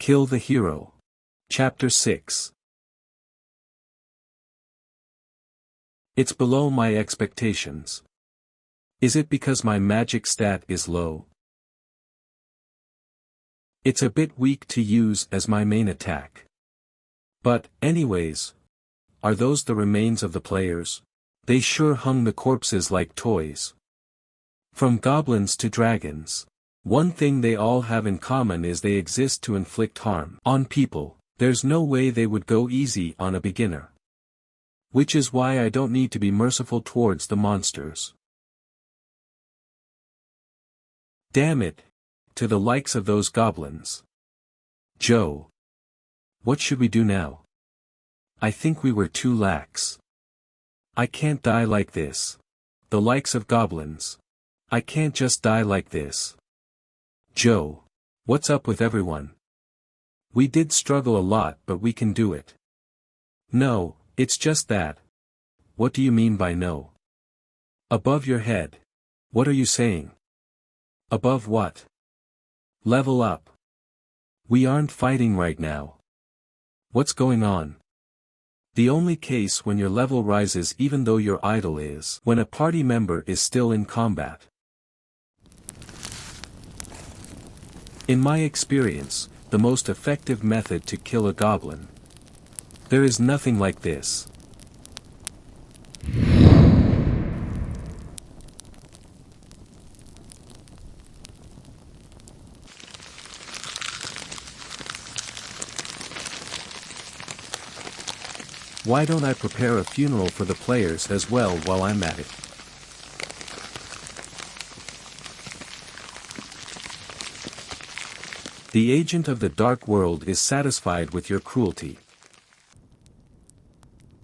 Kill the hero. Chapter 6. It's below my expectations. Is it because my magic stat is low? It's a bit weak to use as my main attack. But, anyways, are those the remains of the players? They sure hung the corpses like toys. From goblins to dragons. One thing they all have in common is they exist to inflict harm on people. There's no way they would go easy on a beginner. Which is why I don't need to be merciful towards the monsters. Damn it! To the likes of those goblins. Joe. What should we do now? I think we were too lax. I can't die like this. The likes of goblins. I can't just die like this. Joe. What's up with everyone? We did struggle a lot, but we can do it. No, it's just that. What do you mean by no? Above your head. What are you saying? Above what? Level up. We aren't fighting right now. What's going on? The only case when your level rises even though your idle is when a party member is still in combat. In my experience, the most effective method to kill a goblin. There is nothing like this. Why don't I prepare a funeral for the players as well while I'm at it? The agent of the dark world is satisfied with your cruelty.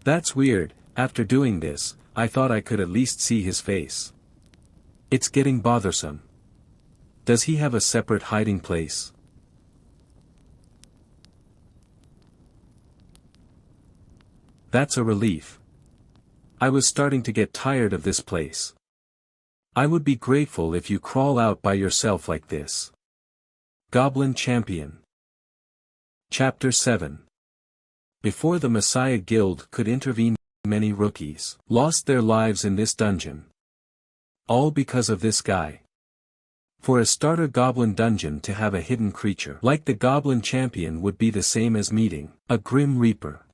That's weird. After doing this, I thought I could at least see his face. It's getting bothersome. Does he have a separate hiding place? That's a relief. I was starting to get tired of this place. I would be grateful if you crawl out by yourself like this. Goblin Champion. Chapter 7. Before the Messiah Guild could intervene, many rookies lost their lives in this dungeon. All because of this guy. For a starter goblin dungeon to have a hidden creature like the Goblin Champion would be the same as meeting a Grim Reaper.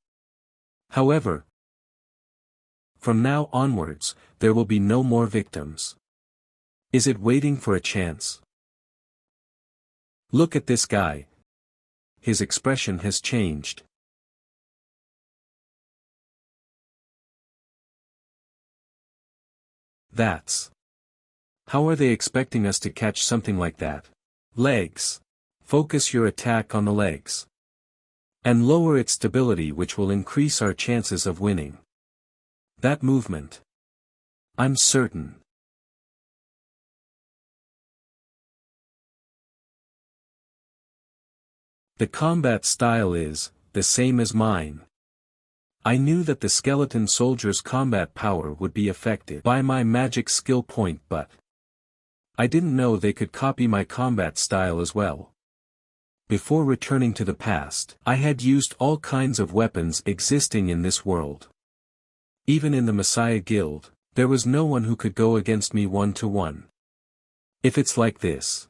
However, from now onwards, there will be no more victims. Is it waiting for a chance? Look at this guy. His expression has changed. That's. How are they expecting us to catch something like that? Legs. Focus your attack on the legs. And lower its stability, which will increase our chances of winning. That movement. I'm certain. The combat style is the same as mine. I knew that the skeleton soldier's combat power would be affected by my magic skill point, but I didn't know they could copy my combat style as well. Before returning to the past, I had used all kinds of weapons existing in this world. Even in the Messiah Guild, there was no one who could go against me one-to-one. If it's like this,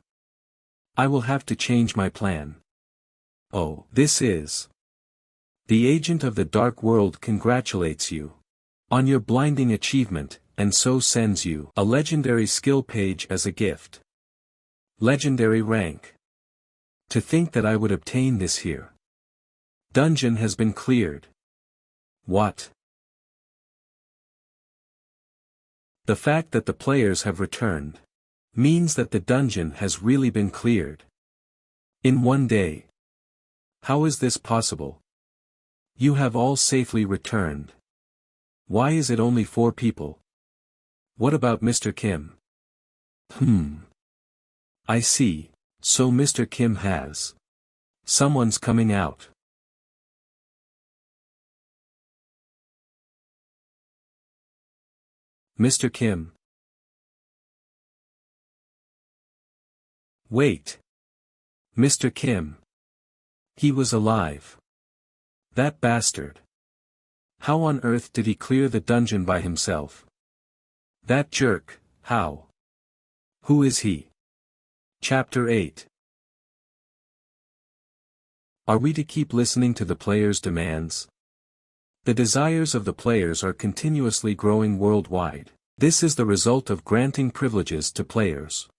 I will have to change my plan. Oh, this is. The agent of the dark world congratulates you on your blinding achievement, and so sends you a legendary skill page as a gift. Legendary rank. To think that I would obtain this here. Dungeon has been cleared. What? The fact that the players have returned means that the dungeon has really been cleared. In one day. How is this possible? You have all safely returned. Why is it only 4 people? What about Mr. Kim? I see, so Mr. Kim has. Someone's coming out. Mr. Kim. Wait. Mr. Kim. He was alive. That bastard. How on earth did he clear the dungeon by himself? That jerk, how? Who is he? Chapter 8. Are we to keep listening to the players' demands? The desires of the players are continuously growing worldwide. This is the result of granting privileges to players,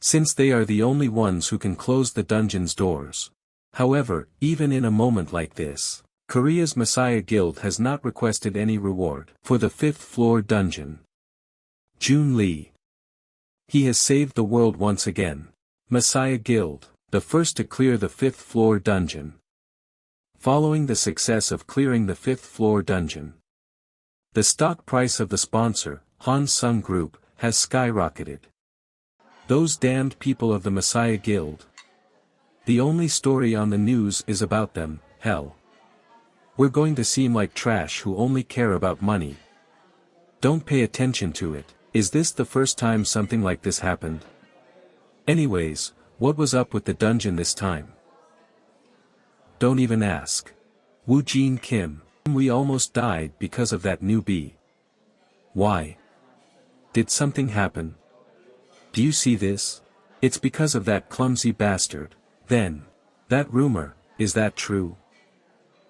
since they are the only ones who can close the dungeon's doors. However, even in a moment like this, Korea's Messia Guild has not requested any reward for the 5th floor dungeon. Se-jun Lee. He has saved the world once again. Messia Guild, the first to clear the 5th floor dungeon. Following the success of clearing the 5th floor dungeon, the stock price of the sponsor, Han Sung Group, has skyrocketed. Those damned people of the Messia Guild. The only story on the news is about them, hell. We're going to seem like trash who only care about money. Don't pay attention to it. Is this the first time something like this happened? Anyways, what was up with the dungeon this time? Don't even ask. Woo Jin Kim. We almost died because of that newbie. Why? Did something happen? Do you see this? It's because of that clumsy bastard. Then. That rumor, is that true?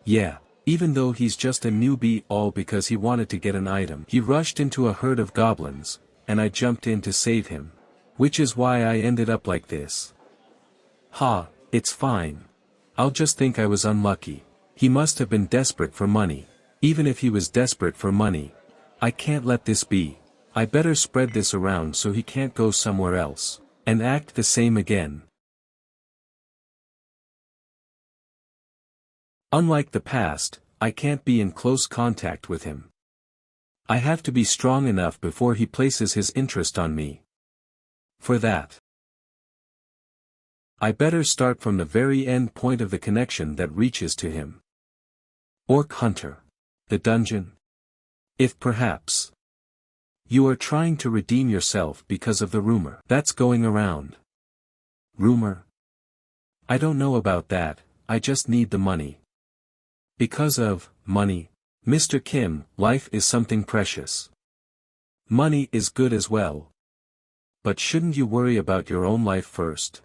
Yeah. Even though he's just a newbie, all because he wanted to get an item. He rushed into a herd of goblins, and I jumped in to save him. Which is why I ended up like this. Ha, it's fine. I'll just think I was unlucky. He must have been desperate for money. Even if he was desperate for money, I can't let this be. I better spread this around so he can't go somewhere else, and act the same again. Unlike the past, I can't be in close contact with him. I have to be strong enough before he places his interest on me. For that, I better start from the very end point of the connection that reaches to him. Orc Hunter. The dungeon. If perhaps you are trying to redeem yourself because of the rumor that's going around. Rumor? I don't know about that, I just need the money. Because of money, Mr. Kim, life is something precious. Money is good as well. But shouldn't you worry about your own life first?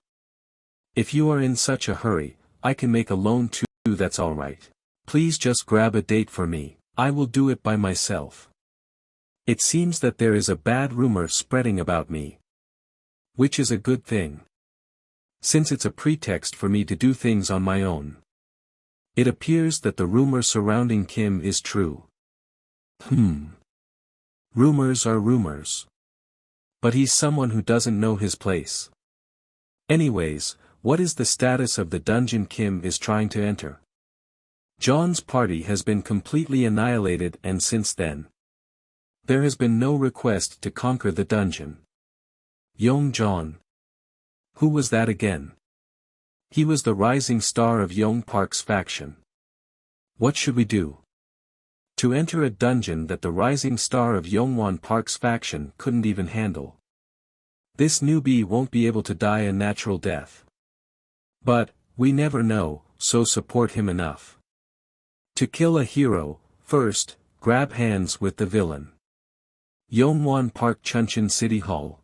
If you are in such a hurry, I can make a loan too, that's alright. Please just grab a date for me, I will do it by myself. It seems that there is a bad rumor spreading about me. Which is a good thing, since it's a pretext for me to do things on my own. It appears that the rumor surrounding Kim is true. Rumors are rumors. But he's someone who doesn't know his place. Anyways, what is the status of the dungeon Kim is trying to enter? John's party has been completely annihilated, and since then, there has been no request to conquer the dungeon. Yong John. Who was that again? He was the rising star of Yong Park's faction. What should we do? To enter a dungeon that the rising star of Yongwon Park's faction couldn't even handle. This newbie won't be able to die a natural death. But, we never know, so support him enough. To kill a hero, first, grab hands with the villain. Yongwon Park Chunchin City Hall.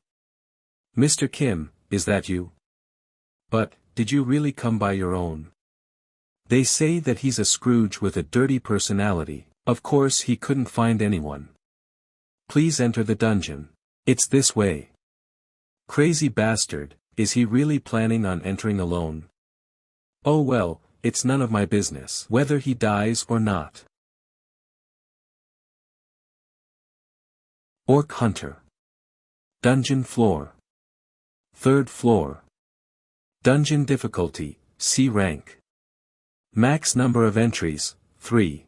Mr. Kim, is that you? But, did you really come by your own? They say that he's a Scrooge with a dirty personality. Of course he couldn't find anyone. Please enter the dungeon. It's this way. Crazy bastard, is he really planning on entering alone? Oh well, it's none of my business whether he dies or not. Orc Hunter. Dungeon floor. 3rd floor. Dungeon difficulty, C rank. Max number of entries, 3.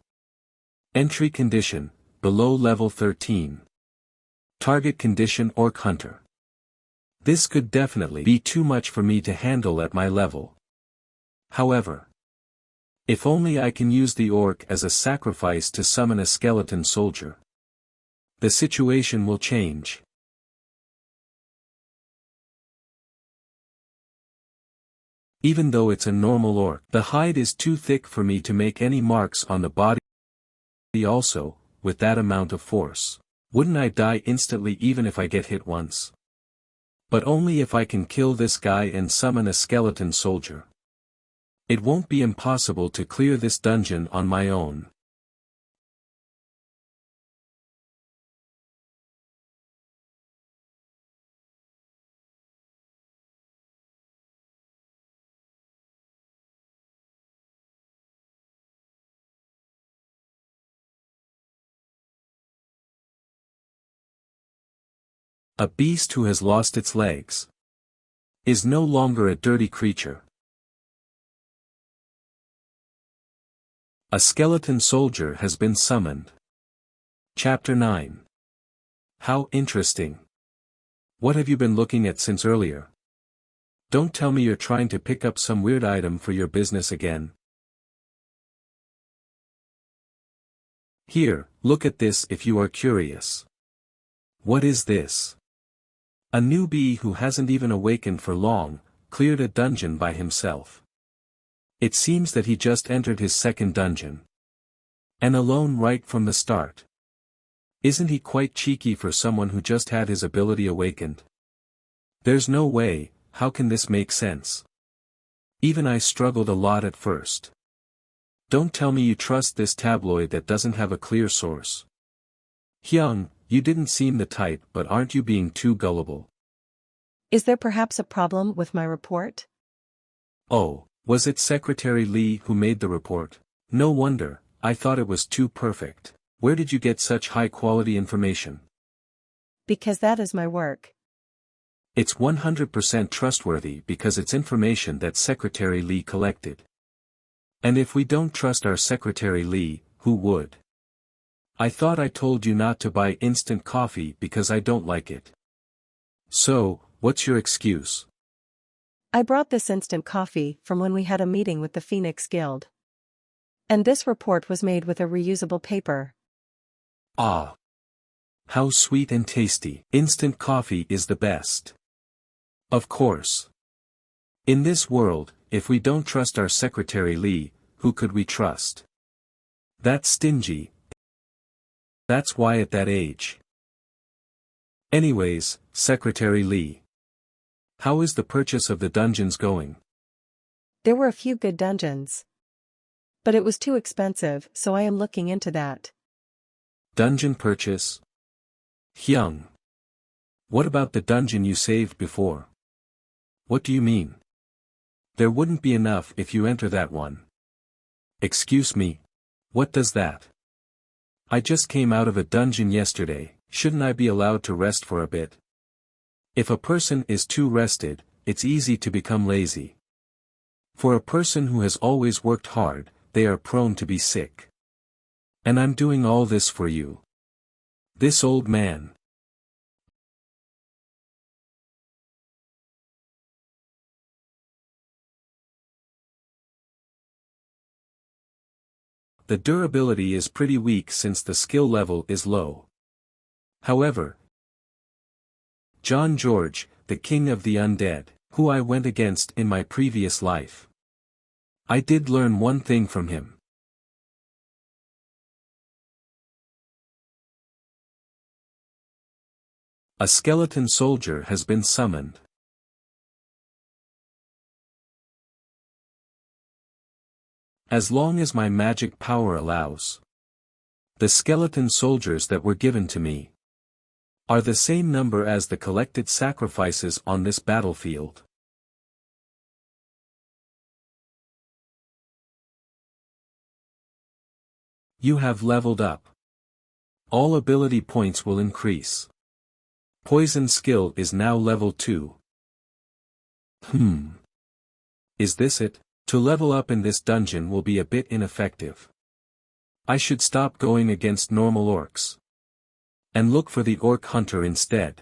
Entry condition, below level 13. Target condition Orc Hunter. This could definitely be too much for me to handle at my level. However, if only I can use the orc as a sacrifice to summon a skeleton soldier, the situation will change. Even though it's a normal orc. The hide is too thick for me to make any marks on the body also, with that amount of force. Wouldn't I die instantly even if I get hit once? But only if I can kill this guy and summon a skeleton soldier. It won't be impossible to clear this dungeon on my own. A beast who has lost its legs is no longer a dirty creature. A skeleton soldier has been summoned. Chapter 9. How interesting. What have you been looking at since earlier? Don't tell me you're trying to pick up some weird item for your business again. Here, look at this if you are curious. What is this? A newbie who hasn't even awakened for long, cleared a dungeon by himself. It seems that he just entered his second dungeon. And alone right from the start. Isn't he quite cheeky for someone who just had his ability awakened? There's no way, how can this make sense? Even I struggled a lot at first. Don't tell me you trust this tabloid that doesn't have a clear source. Hyung, you didn't seem the type, but aren't you being too gullible? Is there perhaps a problem with my report? Oh, was it Secretary Lee who made the report? No wonder, I thought it was too perfect. Where did you get such high-quality information? Because that is my work. It's 100% trustworthy because it's information that Secretary Lee collected. And if we don't trust our Secretary Lee, who would? I thought I told you not to buy instant coffee because I don't like it. So, what's your excuse? I brought this instant coffee from when we had a meeting with the Phoenix Guild. And this report was made with a reusable paper. Ah. How sweet and tasty. Instant coffee is the best. Of course. In this world, if we don't trust our Secretary Lee, who could we trust? That's stingy. That's why at that age. Anyways, Secretary Lee. How is the purchase of the dungeons going? There were a few good dungeons. But it was too expensive, so I am looking into that. Dungeon purchase? Hyung. What about the dungeon you saved before? What do you mean? There wouldn't be enough if you enter that one. Excuse me. What does that? I just came out of a dungeon yesterday, shouldn't I be allowed to rest for a bit? If a person is too rested, it's easy to become lazy. For a person who has always worked hard, they are prone to be sick. And I'm doing all this for you. This old man. The durability is pretty weak since the skill level is low. However, John George, the king of the undead, who I went against in my previous life. I did learn one thing from him. A skeleton soldier has been summoned. As long as my magic power allows. The skeleton soldiers that were given to me are the same number as the collected sacrifices on this battlefield. You have leveled up. All ability points will increase. Poison skill is now level 2. Is this it? To level up in this dungeon will be a bit ineffective. I should stop going against normal orcs. And look for the orc hunter instead.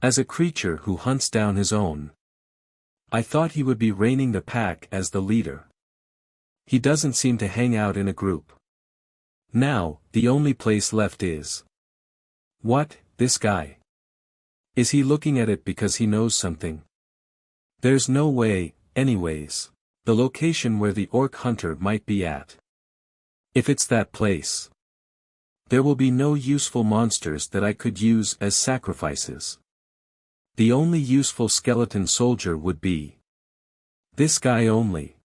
As a creature who hunts down his own. I thought he would be reigning the pack as the leader. He doesn't seem to hang out in a group. Now, the only place left is. What, this guy? Is he looking at it because he knows something? There's no way, anyways. The location where the orc hunter might be at. If it's that place, there will be no useful monsters that I could use as sacrifices. The only useful skeleton soldier would be this guy only.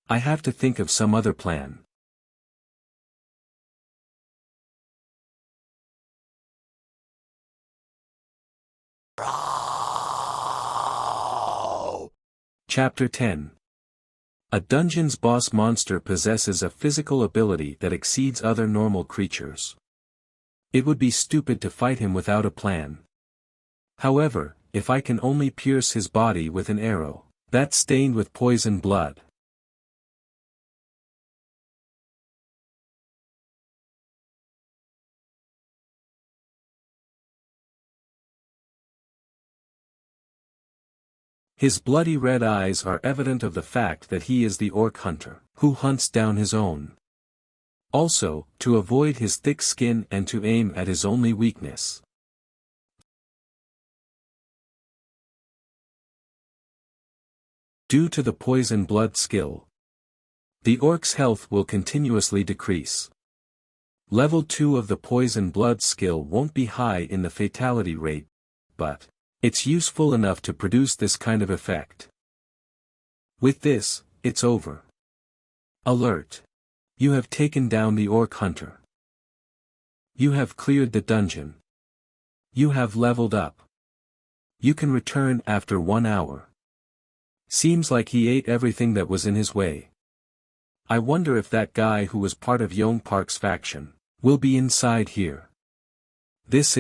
I have to think of some other plan. Chapter 10. A dungeon's boss monster possesses a physical ability that exceeds other normal creatures. It would be stupid to fight him without a plan. However, if I can only pierce his body with an arrow that's stained with poison blood, his bloody red eyes are evident of the fact that he is the orc hunter, who hunts down his own. Also, to avoid his thick skin and to aim at his only weakness. Due to the poison blood skill, the orc's health will continuously decrease. Level 2 of the poison blood skill won't be high in the fatality rate, but it's useful enough to produce this kind of effect. With this, it's over. Alert! You have taken down the orc hunter. You have cleared the dungeon. You have leveled up. You can return after 1 hour. Seems like he ate everything that was in his way. I wonder if that guy who was part of Yong Park's faction will be inside here. This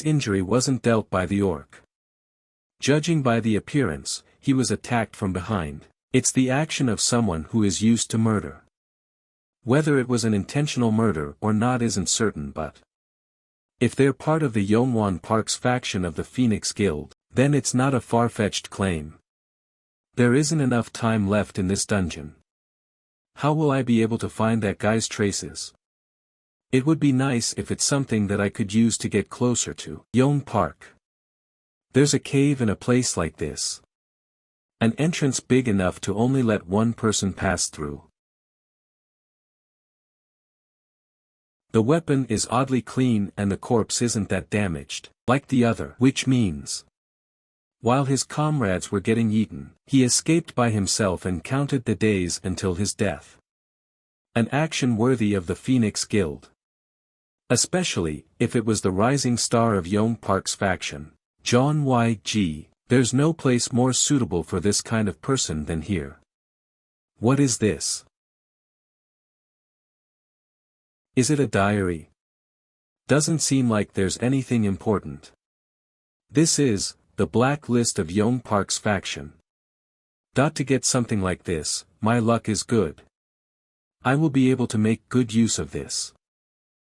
injury wasn't dealt by the orc. Judging by the appearance, he was attacked from behind. It's the action of someone who is used to murder. Whether it was an intentional murder or not isn't certain, but if they're part of the Yongwon Park's faction of the Phoenix Guild, then it's not a far-fetched claim. There isn't enough time left in this dungeon. How will I be able to find that guy's traces? It would be nice if it's something that I could use to get closer to Yong Park. There's a cave in a place like this. An entrance big enough to only let one person pass through. The weapon is oddly clean and the corpse isn't that damaged, like the other, which means, while his comrades were getting eaten, he escaped by himself and counted the days until his death. An action worthy of the Phoenix Guild. Especially, if it was the rising star of Yong Park's faction, John Y.G., there's no place more suitable for this kind of person than here. What is this? Is it a diary? Doesn't seem like there's anything important. This is the black list of Yong Park's faction. To get something like this, my luck is good. I will be able to make good use of this.